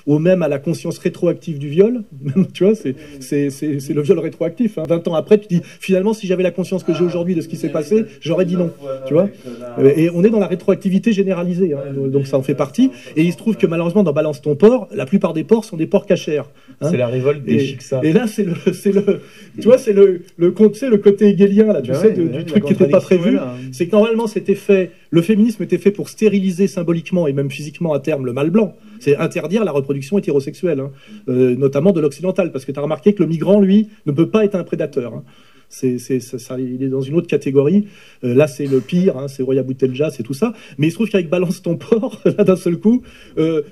ou même à la conscience rétroactive du viol. Tu vois, c'est le viol rétroactif. 20 ans après, tu dis, finalement, si j'avais la conscience que j'ai aujourd'hui de ce qui s'est passé, j'aurais dit non. Tu vois, et on est dans la rétroactivité généralisée, donc ça en fait partie. Et il se trouve que malheureusement, dans Balance ton porc, la plupart des porcs sont des porcs cachers. C'est la révolte des Chicsa. Et là, tu vois, c'est le côté hegelien, là, tu sais, du truc qui n'était pas prévu. C'est que normalement, c'était fait, le féminisme était fait pour stériliser symboliquement et même physiquement à terme le mâle blanc. C'est interdire la reproduction hétérosexuelle, notamment de l'occidental, parce que tu as remarqué que le migrant, lui, ne peut pas être un prédateur. Il est dans une autre catégorie. Là, c'est le pire, c'est Roya Boutelja, c'est tout ça. Mais il se trouve qu'avec Balance ton porc, là, d'un seul coup,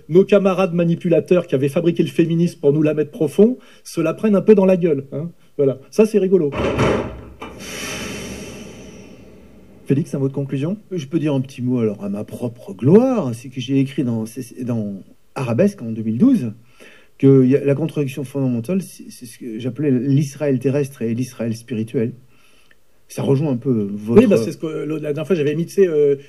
nos camarades manipulateurs qui avaient fabriqué le féminisme pour nous la mettre profond, se la prennent un peu dans la gueule. Voilà, ça, c'est rigolo. Félix, un mot de conclusion? Je peux dire un petit mot alors à ma propre gloire, c'est que j'ai écrit dans Arabesque en 2012 que la contradiction fondamentale, c'est ce que j'appelais l'Israël terrestre et l'Israël spirituel. Ça rejoint un peu votre... Oui, c'est ce que la dernière fois j'avais mis, tu sais,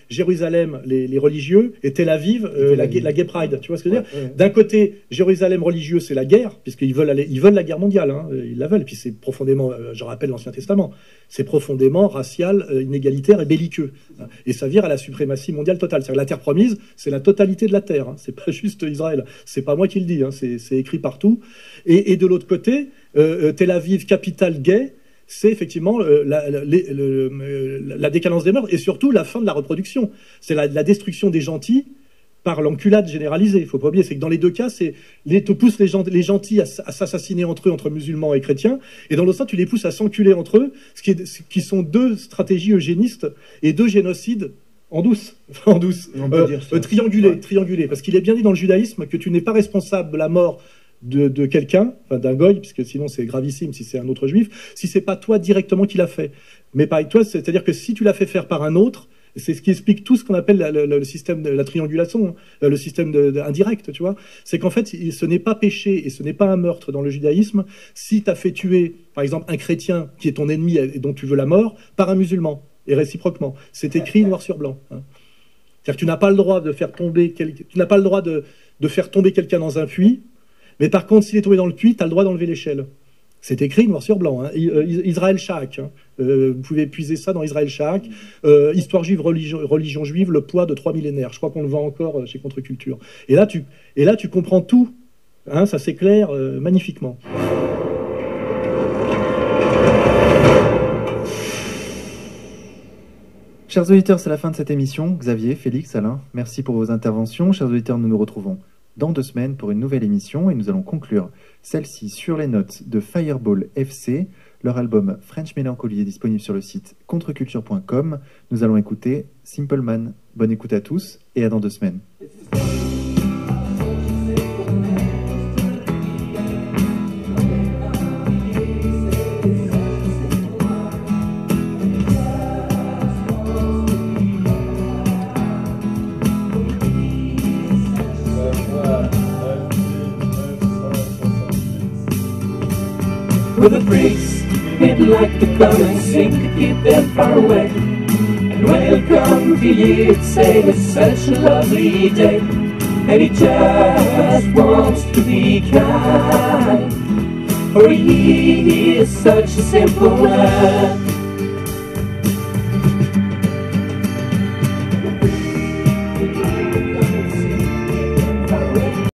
Jérusalem, les religieux, et Tel Aviv, la Gay Pride. Tu vois ce que je veux dire? D'un côté, Jérusalem religieux, c'est la guerre, puisqu'ils veulent la guerre mondiale, ils la veulent. Puis c'est profondément, je rappelle l'Ancien Testament, c'est profondément racial, inégalitaire et belliqueux. Et ça vire à la suprématie mondiale totale. C'est-à-dire la terre promise, c'est la totalité de la terre. C'est pas juste Israël. C'est pas moi qui le dis. C'est écrit partout. Et de l'autre côté, Tel Aviv, capitale gay, c'est effectivement la décadence des mœurs et surtout la fin de la reproduction. C'est la destruction des gentils par l'enculade généralisée. Il ne faut pas oublier, c'est que dans les deux cas, tu pousses les gentils à s'assassiner entre eux, entre musulmans et chrétiens, et dans l'autre sens, tu les pousses à s'enculer entre eux, ce qui sont deux stratégies eugénistes et deux génocides en douce. Triangulés. Parce qu'il est bien dit dans le judaïsme que tu n'es pas responsable de la mort de quelqu'un, d'un goy, puisque sinon c'est gravissime si c'est un autre juif, si c'est pas toi directement qui l'a fait. Mais pareil, toi, c'est-à-dire que si tu l'as fait faire par un autre, c'est ce qui explique tout ce qu'on appelle le système de la triangulation, le système indirect, tu vois. C'est qu'en fait, ce n'est pas péché et ce n'est pas un meurtre dans le judaïsme si tu as fait tuer, par exemple, un chrétien qui est ton ennemi et dont tu veux la mort, par un musulman, et réciproquement. C'est écrit noir sur blanc. C'est-à-dire que tu n'as pas le droit de faire tomber de faire tomber quelqu'un dans un puits. Mais par contre, s'il est tombé dans le puits, tu as le droit d'enlever l'échelle. C'est écrit noir sur blanc. Israël Shahak. Vous pouvez puiser ça dans Israël Shahak. Histoire juive, religion juive, le poids de 3 millénaires. Je crois qu'on le vend encore chez Contre-Culture. Et là, tu comprends tout. Ça s'éclaire magnifiquement. Chers auditeurs, c'est la fin de cette émission. Xavier, Félix, Alain, merci pour vos interventions. Chers auditeurs, nous nous retrouvons dans 2 semaines pour une nouvelle émission et nous allons conclure celle-ci sur les notes de Fireball FC. Leur album French Melancholy est disponible sur le site contreculture.com. Nous allons écouter Simple Man. Bonne écoute à tous et à dans 2 semaines. With the breaks, he'd like to come and sing to keep them far away. And when he'll come to you, he'd say it's such a lovely day. And he just wants to be kind, for he is such a simple man.